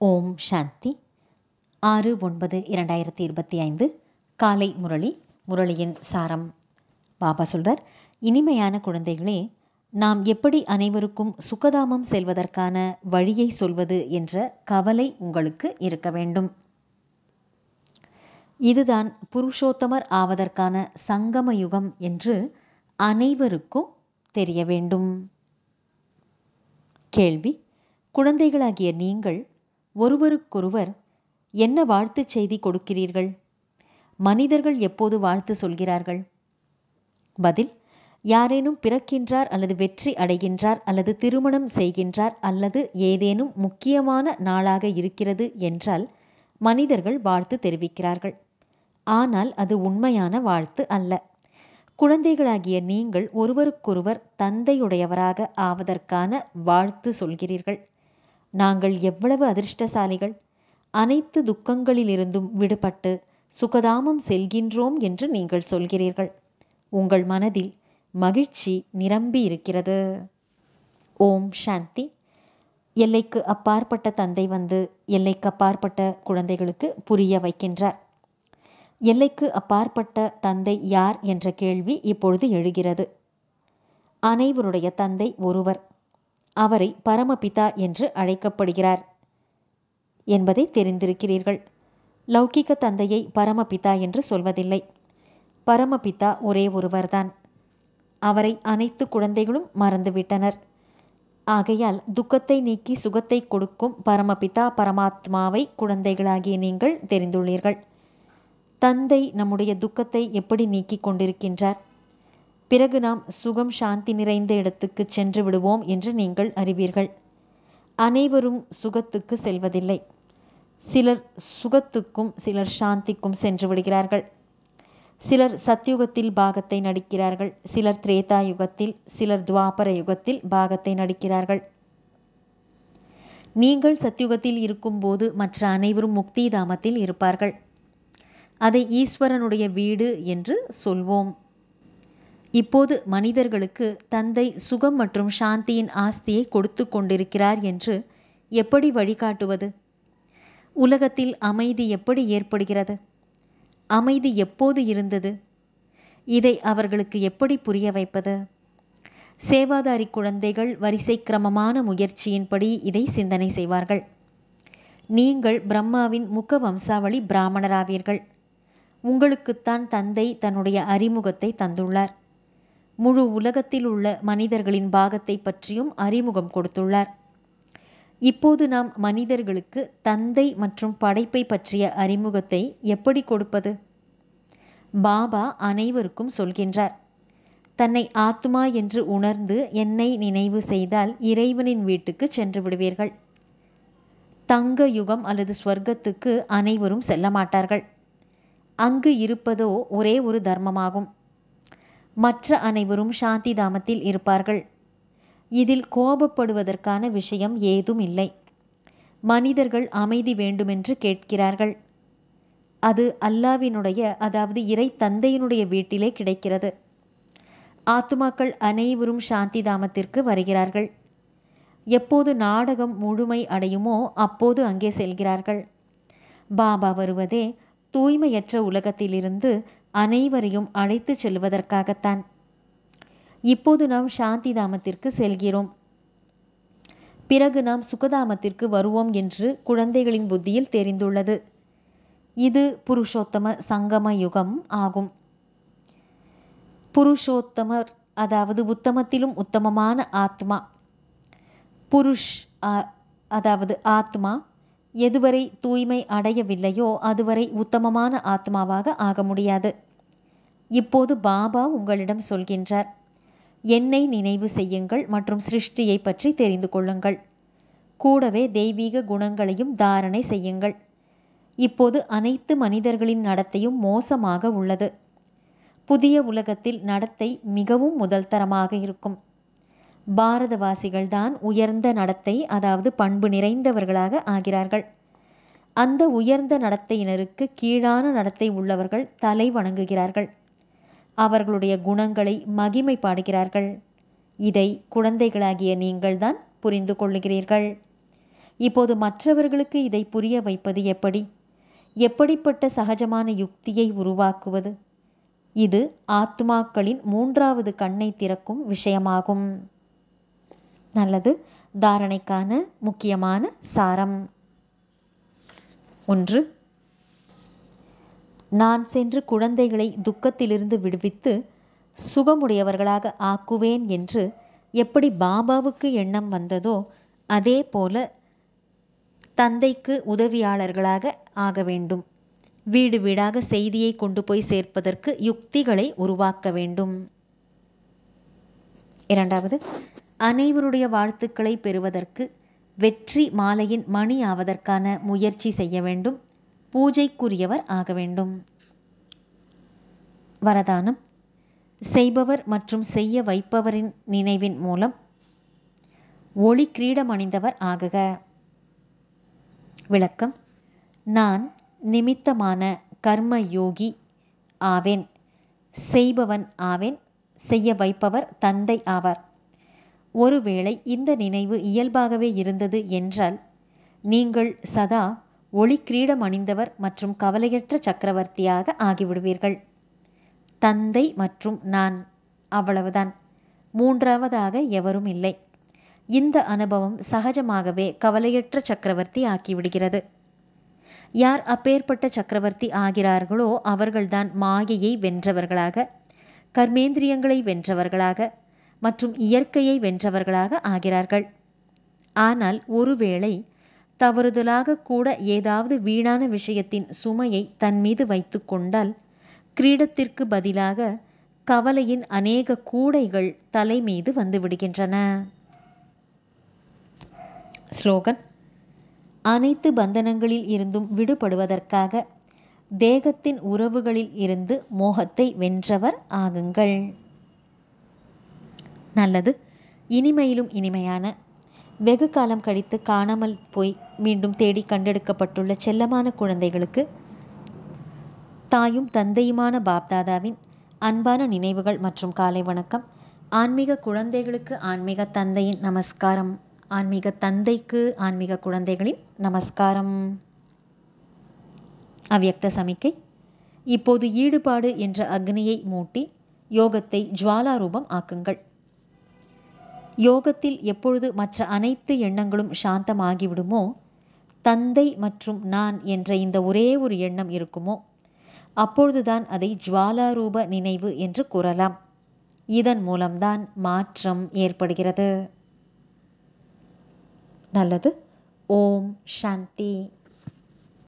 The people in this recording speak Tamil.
ஓம் சாந்தி. 6/9/2025 காலை முரளி. முரளியின் சாரம். பாபா சொல்றார், இனிமையான குழந்தைகளே, நாம் எப்படி அனைவருக்கும் சுகதாமம் செல்வதற்கான வழியை சொல்வது என்ற கவலை உங்களுக்கு இருக்க வேண்டும். இதுதான் புருஷோத்தமர் ஆவதற்கான சங்கம யுகம் என்று அனைவருக்கும் தெரிய வேண்டும். கேள்வி: குழந்தைகளாகிய நீங்கள் ஒருவருக்கொருவர் என்ன வாழ்த்து செய்தி கொடுக்கிறீர்கள்? மனிதர்கள் எப்போது வாழ்த்து சொல்கிறார்கள்? பதில்: யாரேனும் பிறக்கின்றார் அல்லது வெற்றி அடைகின்றார் அல்லது திருமணம் செய்கின்றார் அல்லது ஏதேனும் முக்கியமான நாளாக இருக்கிறது என்றால் மனிதர்கள் வாழ்த்து தெரிவிக்கிறார்கள். ஆனால் அது உண்மையான வாழ்த்து அல்ல. குழந்தைகளாகிய நீங்கள் ஒருவருக்கொருவர் தந்தையுடையவராக ஆவதற்கான வாழ்த்து சொல்கிறீர்கள். நாங்கள் எவ்வளவு அதிர்ஷ்டசாலிகள்! அனைத்து துக்கங்களிலிருந்தும் விடுபட்டு சுகதாமம் செல்கின்றோம் என்று நீங்கள் சொல்கிறீர்கள். உங்கள் மனதில் மகிழ்ச்சி நிரம்பி இருக்கிறது. ஓம் சாந்தி. எல்லைக்கு அப்பாற்பட்ட தந்தை வந்து எல்லைக்கு அப்பாற்பட்ட குழந்தைகளுக்கு புரிய வைக்கின்றார். எல்லைக்கு அப்பாற்பட்ட தந்தை யார் என்ற கேள்வி இப்பொழுது எழுகிறது. அனைவருடைய தந்தை ஒருவர். அவரை பரமபிதா என்று அழைக்கப்படுகிறார் என்பதை தெரிந்திருக்கிறீர்கள். லௌகிக தந்தையை பரமபிதா என்று சொல்வதில்லை. பரமபிதா ஒரே ஒருவர்தான். அவரை அனைத்து குழந்தைகளும் மறந்துவிட்டனர். ஆகையால் துக்கத்தை நீக்கி சுகத்தை கொடுக்கும் பரமபிதா பரமாத்மாவை குழந்தைகளாகிய நீங்கள் தெரிந்துள்ளீர்கள். தந்தை நம்முடைய துக்கத்தை எப்படி நீக்கி கொண்டிருக்கின்றார்? பிறகு நாம் சுகம் சாந்தி நிறைந்த இடத்துக்கு சென்று விடுவோம் என்று நீங்கள் அறிவீர்கள். அனைவரும் சுகத்துக்கு செல்வதில்லை. சிலர் சுகத்துக்கும் சிலர் சாந்திக்கும் சென்று விடுகிறார்கள். சிலர் சத்யுகத்தில் பாகத்தை நடிக்கிறார்கள். சிலர் திரேதா யுகத்தில், சிலர் துவாபர யுகத்தில் பாகத்தை நடிக்கிறார்கள். நீங்கள் சத்யுகத்தில் இருக்கும்போது மற்ற அனைவரும் முக்தி தாமத்தில் இருப்பார்கள். அதை ஈஸ்வரனுடைய வீடு என்று சொல்வோம். இப்போது மனிதர்களுக்கு தந்தை சுகம் மற்றும் சாந்தியின் ஆஸ்தியை கொடுத்து கொண்டிருக்கிறார் என்று எப்படி வழிகாட்டுவது? உலகத்தில் அமைதி எப்படி ஏற்படுகிறது? அமைதி எப்போது இருந்தது? இதை அவர்களுக்கு எப்படி புரிய வைப்பது? சேவாதாரி குழந்தைகள் வரிசை கிரமமான முயற்சியின்படி இதை சிந்தனை செய்வார்கள். நீங்கள் பிரம்மாவின் முக வம்சாவளி பிராமணராவீர்கள். உங்களுக்குத்தான் தந்தை தன்னுடைய அறிமுகத்தை தந்துள்ளார். முழு உலகத்தில் உள்ள மனிதர்களின் பாகத்தை பற்றியும் அறிமுகம் கொடுத்துள்ளார். இப்போது நாம் மனிதர்களுக்கு தந்தை மற்றும் படைப்பை பற்றிய அறிமுகத்தை எப்படி கொடுப்பது? பாபா அனைவருக்கும் சொல்கின்றார், தன்னை ஆத்மா என்று உணர்ந்து என்னை நினைவு செய்தால் இறைவனின் வீட்டுக்கு சென்று விடுவீர்கள். தங்க யுகம் அல்லது ஸ்வர்க்கத்துக்கு அனைவரும் செல்ல மாட்டார்கள். அங்கு இருப்பதோ ஒரே ஒரு தர்மமாகும். மற்ற அனைவரும் சாந்தி தாமத்தில் இருப்பார்கள். இதில் கோபப்படுவதற்கான விஷயம் ஏதும் இல்லை. மனிதர்கள் அமைதி வேண்டுமென்று கேட்கிறார்கள். அது அல்லாவினுடைய, அதாவது இறை தந்தையினுடைய வீட்டிலே கிடைக்கிறது. ஆத்துமாக்கள் அனைவரும் சாந்தி தாமத்திற்கு வருகிறார்கள். எப்போது நாடகம் முழுமை அடையுமோ அப்போது அங்கே செல்கிறார்கள். பாபா வருவதே தூய்மையற்ற உலகத்திலிருந்து அனைவரையும் அழைத்து செல்வதற்காகத்தான். இப்போது நாம் சாந்தி தாமத்திற்கு செல்கிறோம். பிறகு நாம் சுகதாமத்திற்கு வருவோம் என்று குழந்தைகளின் புத்தியில் தெரிந்துள்ளது. இது புருஷோத்தம சங்கம யுகம் ஆகும். புருஷோத்தமர், அதாவது உத்தமத்திலும் உத்தமமான ஆத்மா. புருஷ் அதாவது ஆத்மா எதுவரை தூய்மை அடையவில்லையோ அதுவரை உத்தமமான ஆத்மாவாக ஆக முடியாது. இப்போது பாபா உங்களிடம் சொல்கின்றார், என்னை நினைவு செய்யுங்கள் மற்றும் சிருஷ்டியை பற்றி தெரிந்து கொள்ளுங்கள். கூடவே தெய்வீக குணங்களையும் தாரணை செய்யுங்கள். இப்போது அனைத்து மனிதர்களின் நடத்தையும் மோசமாக உள்ளது. புதிய உலகத்தில் நடத்தை மிகவும் முதல் தரமாக இருக்கும். பாரதவாசிகள்தான் உயர்ந்த நடத்தை, அதாவது பண்பு நிறைந்தவர்களாக ஆகிறார்கள். அந்த உயர்ந்த நடத்தையினருக்கு கீழான நடத்தை உள்ளவர்கள் தலை வணங்குகிறார்கள். அவர்களுடைய குணங்களை மகிமை பாடுகிறார்கள். இதை குழந்தைகளாகிய நீங்கள்தான் புரிந்து கொள்ளுகிறீர்கள். இப்போது மற்றவர்களுக்கு இதை புரிய வைப்பது எப்படி? எப்படிப்பட்ட சகஜமான யுக்தியை உருவாக்குவது? இது ஆத்மாக்களின் 3வது கண்ணை திறக்கும் விஷயமாகும். நல்லது. தாரணைக்கான முக்கியமான சாரம். 1. நான் சென்று குழந்தைகளை துக்கத்திலிருந்து விடுவித்து சுகமுடையவர்களாக ஆக்குவேன் என்று எப்படி பாபாவுக்கு எண்ணம் வந்ததோ அதே போல தந்தைக்கு உதவியாளர்களாக ஆக வேண்டும். வீடு வீடாக செய்தியை கொண்டு போய் சேர்ப்பதற்கு யுக்திகளை உருவாக்க வேண்டும். 2. அனைவருடைய வாழ்த்துக்களை பெறுவதற்கு வெற்றி மாலையின் மணி ஆவதற்கான முயற்சி செய்ய வேண்டும். பூஜைக்குரியவர் ஆக வேண்டும். வரதானம். செய்பவர் மற்றும் செய்ய வைப்பவரின் நினைவின் மூலம் ஒளி கிரீடம் அணிந்தவர் ஆகுக. விளக்கம். நான் நிமித்தமான கர்ம யோகி ஆவேன். செய்பவன் ஆவேன். செய்ய வைப்பவர் தந்தை ஆவார். ஒருவேளை இந்த நினைவு இயல்பாகவே இருந்தது என்றால் நீங்கள் சதா ஒளி கிரீடம் அணிந்தவர் மற்றும் கவலையற்ற சக்கரவர்த்தியாக ஆகிவிடுவீர்கள். தந்தை மற்றும் நான், அவ்வளவுதான். 3வதாக எவரும் இல்லை. இந்த அனுபவம் சகஜமாகவே கவலையற்ற சக்கரவர்த்தி ஆக்கிவிடுகிறது. யார் அப்பேற்பட்ட சக்கரவர்த்தி ஆகிறார்களோ அவர்கள்தான் மாயையை வென்றவர்களாக, கர்மேந்திரியங்களை வென்றவர்களாக மற்றும் இயற்கையை வென்றவர்களாக ஆகிறார்கள். ஆனால் ஒருவேளை தவறுதலாக கூட ஏதாவது வீணான விஷயத்தின் சுமையை தன் மீது வைத்து கொண்டால் கிரீடத்திற்கு பதிலாக கவலையின் அநேக கூடைகள் தலை மீது வந்து விடுகின்றன. ஸ்லோகன். அனைத்து பந்தனங்களில் இருந்தும் விடுபடுவதற்காக தேகத்தின் உறவுகளில் இருந்து மோகத்தை வென்றவர் ஆகுங்கள். நல்லது. இனிமையிலும் இனிமையான, வெகு காலம் கழித்து காணாமல் போய் மீண்டும் தேடி கண்டெடுக்கப்பட்டுள்ள செல்லமான குழந்தைகளுக்கு தாயும் தந்தையுமான பாப்தாதாவின் அன்பான நினைவுகள் மற்றும் காலை வணக்கம். ஆன்மீக குழந்தைகளுக்கு ஆன்மீக தந்தையின் நமஸ்காரம். ஆன்மீக தந்தைக்கு ஆன்மீக குழந்தைகளின் நமஸ்காரம். அவ்யக்த சமிக்கை. இப்போது ஈடுபாடு என்ற அக்னியை மூட்டி யோகத்தை ஜுவாலா ரூபம் ஆக்குங்கள். யோகத்தில் எப்பொழுது மற்ற அனைத்து எண்ணங்களும் சாந்தமாகிவிடுமோ, தந்தை மற்றும் நான் என்ற இந்த ஒரே ஒரு எண்ணம் இருக்குமோ, அப்பொழுதுதான் அதை ஜுவாலா ரூப நினைவு என்று கூறலாம். இதன் மூலம்தான் மாற்றம் ஏற்படுகிறது. நல்லது. ஓம் சாந்தி.